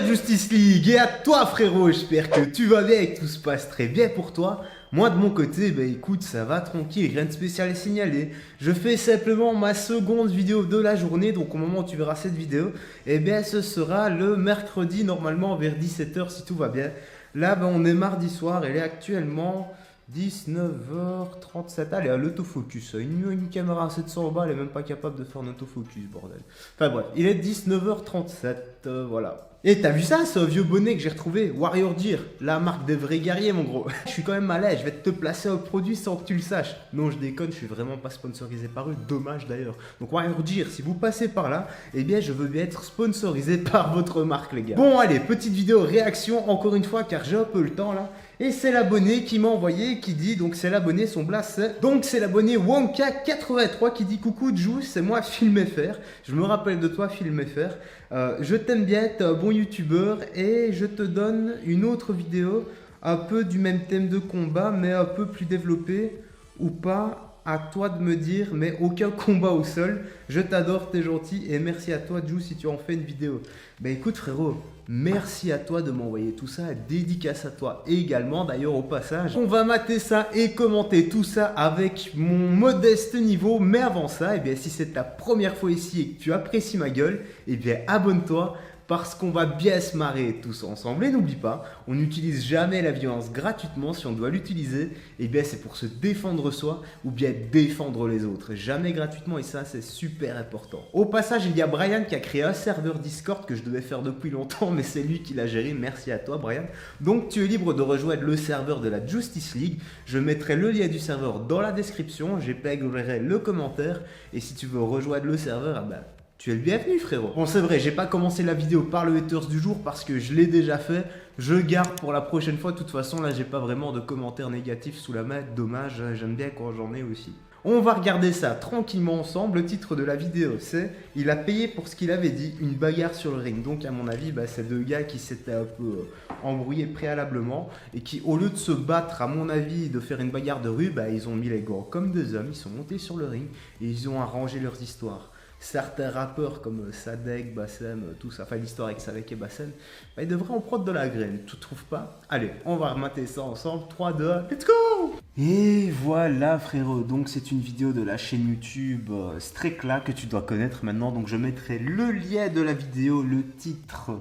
Justice League et à toi frérot, j'espère que tu vas bien et que tout se passe très bien pour toi. Moi de mon côté, bah écoute, ça va tranquille, rien de spécial à signaler. Je fais simplement ma seconde vidéo de la journée, donc au moment où tu verras cette vidéo, eh bien ce sera le mercredi normalement vers 17h si tout va bien. Là bah, on est mardi soir, elle est actuellement 19h37. Allez, à l'autofocus. Une caméra à 700 balles, elle est même pas capable de faire un autofocus, bordel. Enfin bref, il est 19h37, voilà. Et t'as vu ça, ce vieux bonnet que j'ai retrouvé? Warrior Gear, la marque des vrais guerriers, mon gros. Je suis quand même malin, je vais te placer un produit sans que tu le saches. Non, je déconne, je suis vraiment pas sponsorisé par eux, dommage d'ailleurs. Donc Warrior Gear, si vous passez par là, eh bien je veux bien être sponsorisé par votre marque, les gars. Bon, allez, petite vidéo réaction, encore une fois, car j'ai un peu le temps là. Et c'est l'abonné qui m'a envoyé, qui dit, donc c'est l'abonné, son blast c'est... Donc c'est l'abonné Wonka83 qui dit coucou Jou, c'est moi FilmFR. Je me rappelle de toi FilmFR. Je t'aime bien, t'es un bon youtubeur et je te donne une autre vidéo un peu du même thème de combat mais un peu plus développé ou pas. À toi de me dire, mais aucun combat au sol. Je t'adore, t'es gentil et merci à toi Jou si tu en fais une vidéo. Bah écoute frérot, merci à toi de m'envoyer tout ça, dédicace à toi également d'ailleurs au passage. On va mater ça et commenter tout ça avec mon modeste niveau, mais avant ça, eh bien, si c'est ta première fois ici et que tu apprécies ma gueule, eh bien abonne-toi. Parce qu'on va bien se marrer tous ensemble. Et n'oublie pas, on n'utilise jamais la violence gratuitement. Si on doit l'utiliser, eh bien c'est pour se défendre soi ou bien défendre les autres. Jamais gratuitement et ça c'est super important. Au passage, il y a Brian qui a créé un serveur Discord que je devais faire depuis longtemps, mais c'est lui qui l'a géré. Merci à toi Brian. Donc tu es libre de rejoindre le serveur de la Justice League. Je mettrai le lien du serveur dans la description. J'épinglerai le commentaire. Et si tu veux rejoindre le serveur, ah ben, tu es le bienvenu frérot. Bon c'est vrai, j'ai pas commencé la vidéo par le haters du jour parce que je l'ai déjà fait. Je garde pour la prochaine fois. De toute façon là j'ai pas vraiment de commentaires négatifs sous la main. Dommage, j'aime bien quand j'en ai aussi. On va regarder ça tranquillement ensemble. Le titre de la vidéo c'est « Il a payé pour ce qu'il avait dit, une bagarre sur le ring ». Donc à mon avis, bah, c'est deux gars qui s'étaient un peu embrouillés préalablement et qui au lieu de se battre, à mon avis, de faire une bagarre de rue, bah, ils ont mis les gants comme deux hommes. Ils sont montés sur le ring et ils ont arrangé leurs histoires. Certains rappeurs comme Sadek, Bassem, tout ça, enfin l'histoire avec Sadek et Bassem, bah, ils devraient en prendre de la graine, tu trouves pas? Allez, on va remater ça ensemble, 3, 2, 1, let's go! Et voilà frérot, donc c'est une vidéo de la chaîne YouTube Strekla que tu dois connaître maintenant, donc je mettrai le lien de la vidéo, le titre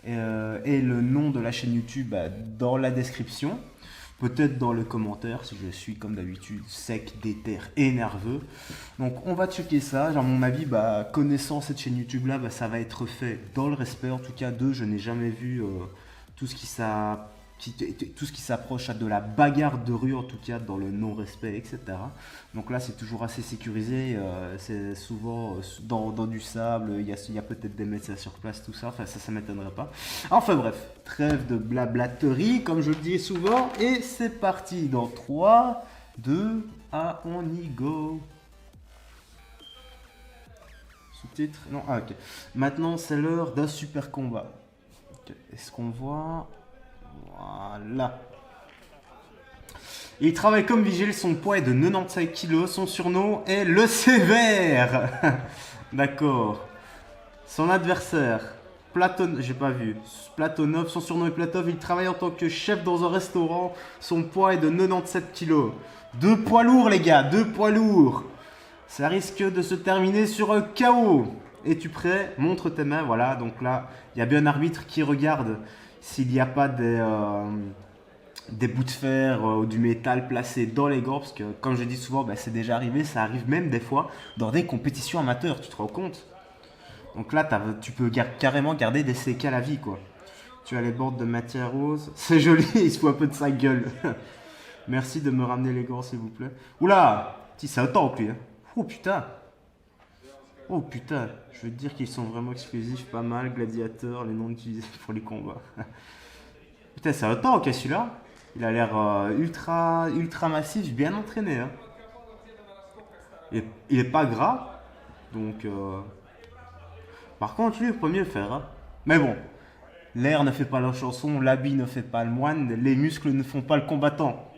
et le nom de la chaîne YouTube dans la description. Peut-être dans le commentaire si je suis comme d'habitude sec, déter et nerveux. Donc on va checker ça. À mon avis, bah, connaissant cette chaîne YouTube là, bah, ça va être fait dans le respect. En tout cas, je n'ai jamais vu tout ce qui s'approche de la bagarre de rue, en tout cas dans le non-respect, etc. Donc là, c'est toujours assez sécurisé. C'est souvent dans du sable. Il y a peut-être des médecins sur place, tout ça. Enfin, ça m'étonnerait pas. Enfin bref, trêve de blablaterie, comme je le dis souvent. Et c'est parti dans 3, 2, 1, on y go. Sous-titre? Non, ah ok. Maintenant, c'est l'heure d'un super combat. Okay. Est-ce qu'on voit? Voilà. Il travaille comme vigile, son poids est de 95 kg, son surnom est le Sévère. D'accord. Son adversaire, j'ai pas vu. Platonov, son surnom est Platov, il travaille en tant que chef dans un restaurant, son poids est de 97 kg. Deux poids lourds les gars, deux poids lourds. Ça risque de se terminer sur un KO. Es-tu prêt? Montre tes mains, voilà. Donc là, il y a bien un arbitre qui regarde s'il n'y a pas des bouts de fer ou du métal placés dans les gants, parce que comme je dis souvent, bah, c'est déjà arrivé, ça arrive même des fois dans des compétitions amateurs, tu te rends compte? Donc là, tu peux carrément garder des séquelles à vie, quoi. Tu as les bordes de matière rose, c'est joli, il se fout un peu de sa gueule. Merci de me ramener les gants, s'il vous plaît. Oula, c'est un tank, lui. Hein. Oh putain. Oh putain, je veux te dire qu'ils sont vraiment exclusifs, pas mal, gladiateurs, les noms utilisés pour les combats. Putain, c'est un tank celui-là. Il a l'air ultra massif, bien entraîné. Hein. Il est pas gras, donc... Par contre, lui, il peut mieux le faire. Hein. Mais bon, l'air ne fait pas la chanson, l'habit ne fait pas le moine, les muscles ne font pas le combattant.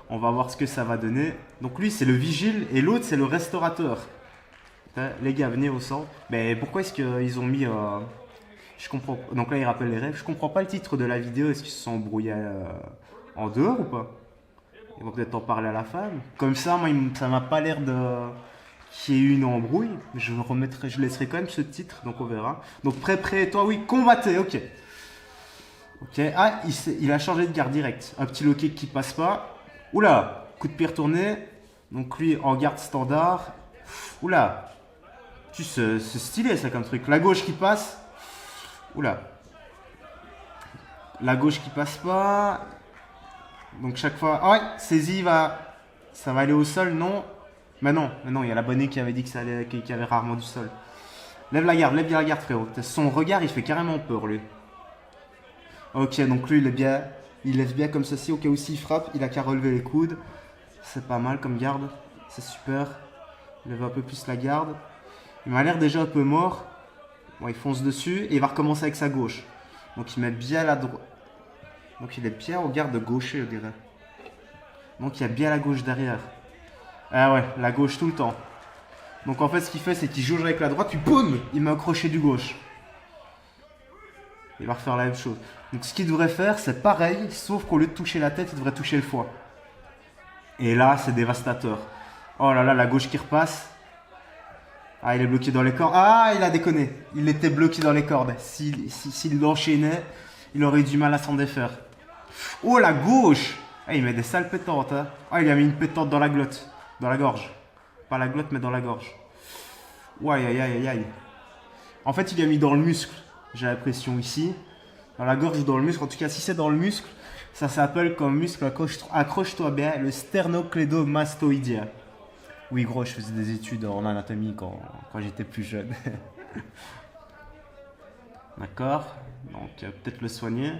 On va voir ce que ça va donner. Donc lui, c'est le vigile et l'autre, c'est le restaurateur. Les gars, venez au centre. Mais pourquoi est-ce qu'ils ont mis Je comprends. Donc là, il rappelle les rêves. Je comprends pas le titre de la vidéo. Est-ce qu'ils se sont embrouillés en dehors ou pas? Ils vont peut-être en parler à la femme. Comme ça, moi, ça m'a pas l'air de qu'il y ait eu une embrouille. Je laisserai quand même ce titre, donc on verra. Donc prêt, toi, oui, combattez, ok. Ok, ah, il a changé de garde direct. Un petit low kick qui passe pas. Oula, coup de pied retourné. Donc lui, en garde standard. Oula, c'est stylé ça comme truc. La gauche qui passe. Oula. La gauche qui passe pas. Donc chaque fois... Ah ouais, saisie, ça va aller au sol, non. Mais non, il y a l'abonné qui avait dit que ça allait, qu'il y avait rarement du sol. Lève bien la garde frérot. Son regard il fait carrément peur lui. Ok, donc lui il lève bien comme ceci, au cas où s'il frappe, il a qu'à relever les coudes. C'est pas mal comme garde, c'est super. Il lève un peu plus la garde. Il m'a l'air déjà un peu mort. Bon, il fonce dessus et il va recommencer avec sa gauche. Donc il met bien la droite. Donc il est bien au garde gaucher, je dirais. Donc il y a bien la gauche derrière. Ah ouais, la gauche tout le temps. Donc en fait, ce qu'il fait, c'est qu'il jauge avec la droite, puis boum, il met un crochet du gauche. Il va refaire la même chose. Donc ce qu'il devrait faire, c'est pareil, sauf qu'au lieu de toucher la tête, il devrait toucher le foie. Et là, c'est dévastateur. Oh là là, la gauche qui repasse. Ah, il est bloqué dans les cordes. Ah, il a déconné. Il était bloqué dans les cordes. S'il l'enchaînait, il aurait eu du mal à s'en défaire. Oh, la gauche! Ah, il met des sales pétantes. Hein. Ah, il a mis une pétante dans la glotte. Dans la gorge. Pas la glotte, mais dans la gorge. Ouaille, aïe, aïe, aïe. En fait, il a mis dans le muscle. J'ai l'impression ici. Dans la gorge ou dans le muscle. En tout cas, si c'est dans le muscle, ça s'appelle comme muscle, accroche-toi bien, le sternoclédomastoïdien. Oui, gros, je faisais des études en anatomie quand j'étais plus jeune. D'accord. Donc, peut-être le soigner.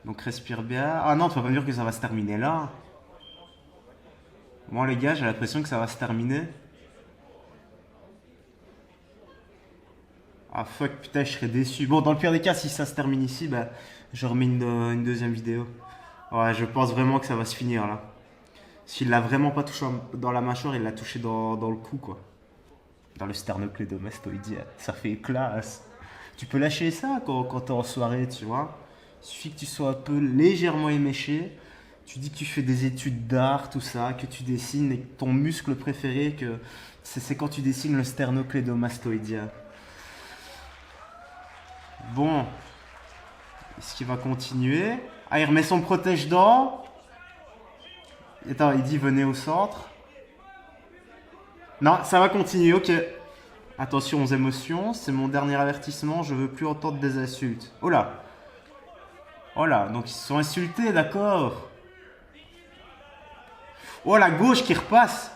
Donc, respire bien. Ah non, tu vas pas me dire que ça va se terminer là. Moi, les gars, j'ai l'impression que ça va se terminer. Ah fuck, putain, je serais déçu. Bon, dans le pire des cas, si ça se termine ici, bah, je remets une deuxième vidéo. Ouais, je pense vraiment que ça va se finir là. S'il l'a vraiment pas touché dans la mâchoire, il l'a touché dans le cou, quoi. Dans le sternoclédomastoïdien. Ça fait classe. Tu peux lâcher ça quand t'es en soirée, tu vois. Il suffit que tu sois un peu légèrement éméché. Tu dis que tu fais des études d'art, tout ça, que tu dessines et que ton muscle préféré, c'est quand tu dessines le sternoclédomastoïdien. Bon. Est-ce qu'il va continuer? Ah, il remet son protège-dents. Attends, il dit venez au centre. Non, ça va continuer, ok. Attention aux émotions, c'est mon dernier avertissement, je veux plus entendre des insultes. Oh là. Oh là, donc ils se sont insultés, d'accord. Oh, la gauche qui repasse.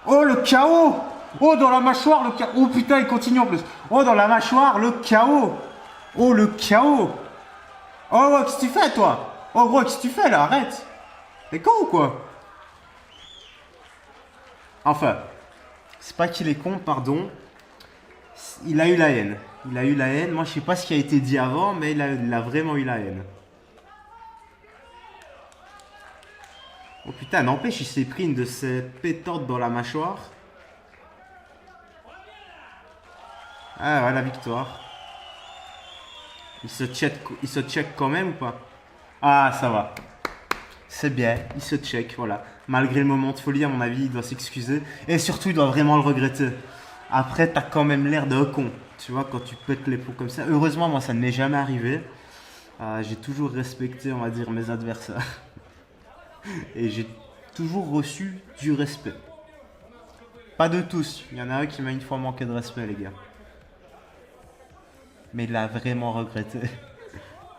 Oh, le chaos. Oh, dans la mâchoire, le chaos. Oh putain, il continue en plus. Oh, dans la mâchoire, le chaos. Oh, le chaos. Oh, qu'est-ce que tu fais, toi? Oh, gros, qu'est-ce que tu fais, là? Arrête. T'es con ou quoi? Enfin, c'est pas qu'il est con, pardon. Il a eu la haine. Il a eu la haine. Moi, je sais pas ce qui a été dit avant, mais il a vraiment eu la haine. Oh putain, n'empêche, il s'est pris une de ces pétantes dans la mâchoire. Ah ouais, la victoire. Il se check quand même ou pas? Ah, ça va. C'est bien, il se check, voilà. Malgré le moment de folie, à mon avis, il doit s'excuser. Et surtout, il doit vraiment le regretter. Après, t'as quand même l'air d'un con. Tu vois, quand tu pètes les plombs comme ça. Heureusement, moi, ça ne m'est jamais arrivé. J'ai toujours respecté, on va dire, mes adversaires. Et j'ai toujours reçu du respect. Pas de tous. Il y en a un qui m'a une fois manqué de respect, les gars. Mais il l'a vraiment regretté.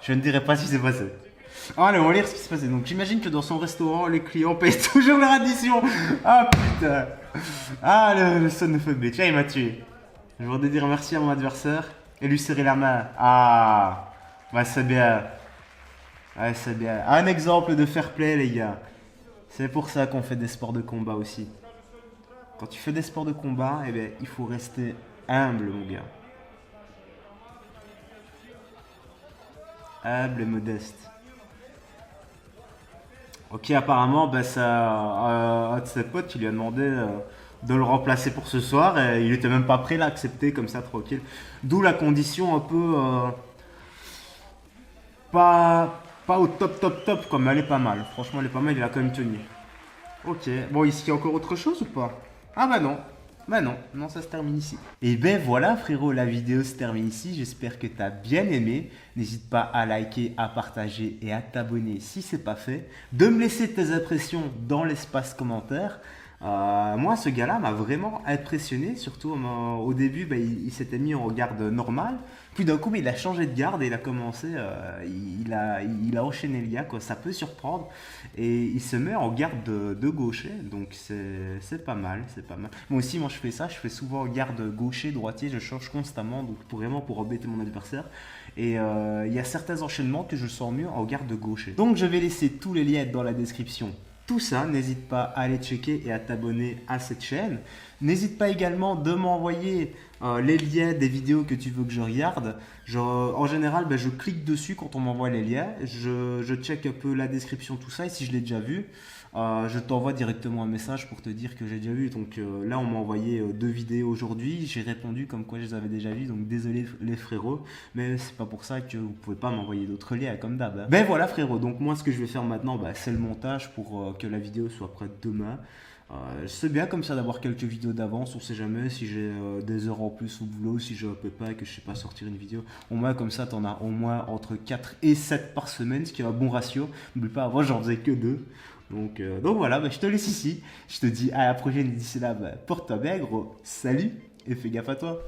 Je ne dirai pas ce qui s'est passé. Allez, on va lire ce qui s'est passé. Donc, j'imagine que dans son restaurant, les clients payent toujours leur addition. Ah putain. Ah, le son of a bitch. Ah, il m'a tué. Je voudrais dire merci à mon adversaire et lui serrer la main. Ah, ouais, c'est bien. Ouais, c'est bien. Un exemple de fair play, les gars. C'est pour ça qu'on fait des sports de combat aussi. Quand tu fais des sports de combat, eh bien, il faut rester humble, mon gars. Humble et modeste. Ok, apparemment, bah, un de ses potes qui lui a demandé de le remplacer pour ce soir et il était même pas prêt là, accepter comme ça tranquille. D'où la condition un peu pas au top quoi, mais elle est pas mal. Franchement elle est pas mal, il a quand même tenu. Ok, bon ici il y a encore autre chose ou pas? Ah bah non. Bah non, non, ça se termine ici. Et ben voilà frérot, la vidéo se termine ici. J'espère que tu as bien aimé. N'hésite pas à liker, à partager et à t'abonner si c'est pas fait. De me laisser tes impressions dans l'espace commentaire. Moi, ce gars-là m'a vraiment impressionné. Surtout au début, bah, il s'était mis en garde normale. Puis d'un coup, bah, il a changé de garde et il a commencé, il a enchaîné le gars, quoi. Ça peut surprendre. Et il se met en garde de gaucher. Donc c'est pas mal, c'est pas mal. Moi aussi, moi je fais ça. Je fais souvent garde gaucher, droitier. Je change constamment. Donc vraiment pour embêter mon adversaire. Et il y a certains enchaînements que je sens mieux en garde gaucher. Donc je vais laisser tous les liens dans la description. Tout ça, n'hésite pas à aller checker et à t'abonner à cette chaîne. N'hésite pas également de m'envoyer les liens des vidéos que tu veux que je regarde. En général, ben, je clique dessus quand on m'envoie les liens. Je check un peu la description, tout ça. Et si je l'ai déjà vu, je t'envoie directement un message pour te dire que j'ai déjà vu. Donc là, on m'a envoyé 2 vidéos aujourd'hui. J'ai répondu comme quoi je les avais déjà vues. Donc désolé les frérots. Mais c'est pas pour ça que vous pouvez pas m'envoyer d'autres liens comme d'hab. Hein. Ben voilà frérot. Donc moi, ce que je vais faire maintenant, ben, c'est le montage pour que la vidéo soit prête demain. C'est bien comme ça d'avoir quelques vidéos d'avance, on sait jamais si j'ai des heures en plus au boulot, si je peux pas et que je sais pas sortir une vidéo. Au moins comme ça t'en as au moins entre 4 et 7 par semaine, ce qui est un bon ratio. N'oublie pas, avant j'en faisais que 2. Donc voilà, bah, je te laisse ici. Je te dis à la prochaine, d'ici là, bah, porte-toi bien gros. Salut et fais gaffe à toi.